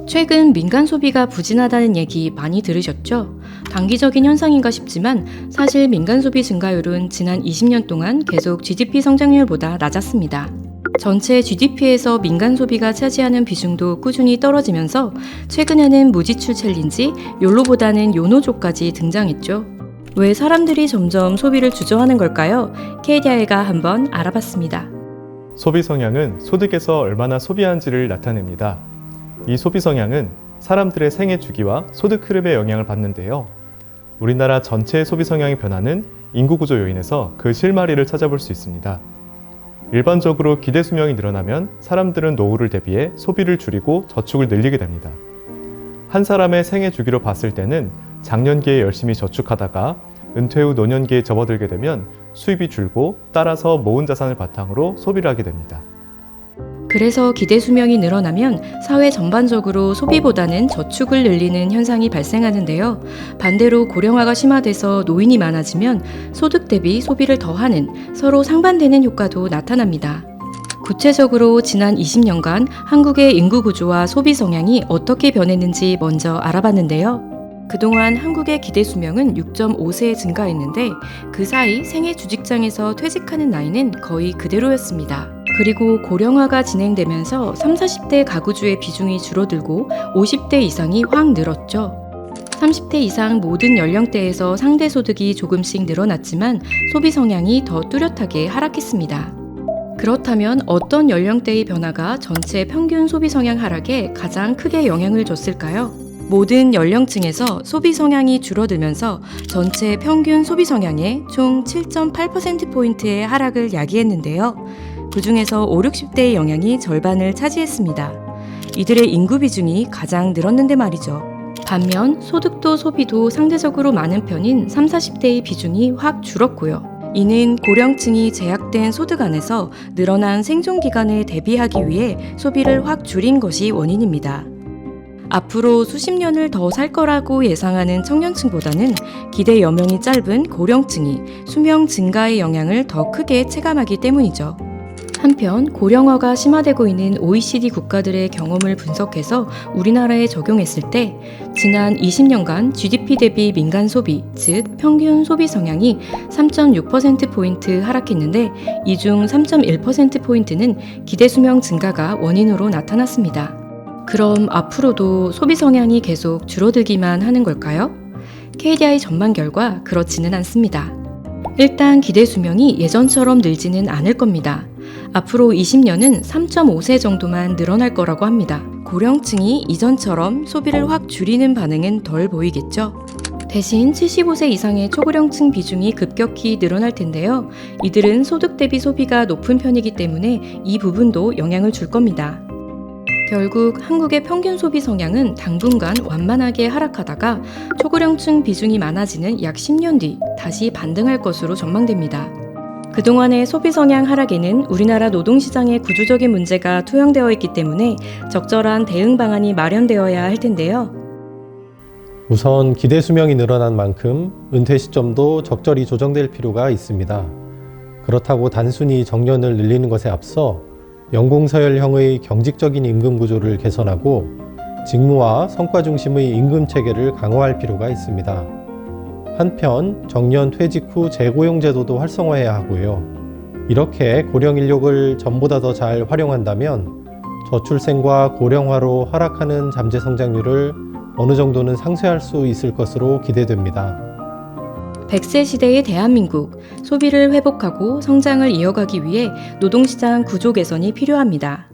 최근 민간 소비가 부진하다는 얘기 많이 들으셨죠? 단기적인 현상인가 싶지만 사실 민간 소비 증가율은 지난 20년 동안 계속 GDP 성장률보다 낮았습니다. 전체 GDP에서 민간 소비가 차지하는 비중도 꾸준히 떨어지면서 최근에는 무지출 챌린지, 욜로보다는 요노족까지 등장했죠. 왜 사람들이 점점 소비를 주저하는 걸까요? KDI가 한번 알아봤습니다. 소비 성향은 소득에서 얼마나 소비하는지를 나타냅니다. 이 소비 성향은 사람들의 생애 주기와 소득 흐름에 영향을 받는데요. 우리나라 전체의 소비 성향의 변화는 인구 구조 요인에서 그 실마리를 찾아볼 수 있습니다. 일반적으로 기대 수명이 늘어나면 사람들은 노후를 대비해 소비를 줄이고 저축을 늘리게 됩니다. 한 사람의 생애 주기로 봤을 때는 장년기에 열심히 저축하다가 은퇴 후 노년기에 접어들게 되면 수입이 줄고 따라서 모은 자산을 바탕으로 소비를 하게 됩니다. 그래서 기대 수명이 늘어나면 사회 전반적으로 소비보다는 저축을 늘리는 현상이 발생하는데요. 반대로 고령화가 심화돼서 노인이 많아지면 소득 대비 소비를 더하는 서로 상반되는 효과도 나타납니다. 구체적으로 지난 20년간 한국의 인구 구조와 소비 성향이 어떻게 변했는지 먼저 알아봤는데요. 그동안 한국의 기대 수명은 6.5세에 증가했는데 그 사이 생애 주직장에서 퇴직하는 나이는 거의 그대로였습니다. 그리고 고령화가 진행되면서 30, 40대 가구주의 비중이 줄어들고 50대 이상이 확 늘었죠. 30대 이상 모든 연령대에서 상대 소득이 조금씩 늘어났지만 소비 성향이 더 뚜렷하게 하락했습니다. 그렇다면 어떤 연령대의 변화가 전체 평균 소비 성향 하락에 가장 크게 영향을 줬을까요? 모든 연령층에서 소비 성향이 줄어들면서 전체 평균 소비 성향의 총 7.8%포인트의 하락을 야기했는데요. 그 중에서 5, 60대의 영향이 절반을 차지했습니다. 이들의 인구 비중이 가장 늘었는데 말이죠. 반면 소득도 소비도 상대적으로 많은 편인 30, 40대의 비중이 확 줄었고요. 이는 고령층이 제약된 소득 안에서 늘어난 생존 기간에 대비하기 위해 소비를 확 줄인 것이 원인입니다. 앞으로 수십 년을 더 살 거라고 예상하는 청년층보다는 기대 여명이 짧은 고령층이 수명 증가의 영향을 더 크게 체감하기 때문이죠. 한편 고령화가 심화되고 있는 OECD 국가들의 경험을 분석해서 우리나라에 적용했을 때 지난 20년간 GDP 대비 민간 소비, 즉 평균 소비 성향이 3.6%포인트 하락했는데 이 중 3.1%포인트는 기대 수명 증가가 원인으로 나타났습니다. 그럼 앞으로도 소비 성향이 계속 줄어들기만 하는 걸까요? KDI 전망 결과 그렇지는 않습니다. 일단 기대 수명이 예전처럼 늘지는 않을 겁니다. 앞으로 20년은 3.5세 정도만 늘어날 거라고 합니다. 고령층이 이전처럼 소비를 확 줄이는 반응은 덜 보이겠죠. 대신 75세 이상의 초고령층 비중이 급격히 늘어날 텐데요. 이들은 소득 대비 소비가 높은 편이기 때문에 이 부분도 영향을 줄 겁니다. 결국 한국의 평균 소비 성향은 당분간 완만하게 하락하다가 초고령층 비중이 많아지는 약 10년 뒤 다시 반등할 것으로 전망됩니다. 그동안의 소비 성향 하락에는 우리나라 노동시장의 구조적인 문제가 투영되어 있기 때문에 적절한 대응 방안이 마련되어야 할 텐데요. 우선 기대 수명이 늘어난 만큼 은퇴 시점도 적절히 조정될 필요가 있습니다. 그렇다고 단순히 정년을 늘리는 것에 앞서 연공서열형의 경직적인 임금 구조를 개선하고 직무와 성과 중심의 임금 체계를 강화할 필요가 있습니다. 한편 정년 퇴직 후 재고용 제도도 활성화해야 하고요. 이렇게 고령 인력을 전보다 더 잘 활용한다면 저출생과 고령화로 하락하는 잠재 성장률을 어느 정도는 상쇄할 수 있을 것으로 기대됩니다. 100세 시대의 대한민국, 소비를 회복하고 성장을 이어가기 위해 노동시장 구조 개선이 필요합니다.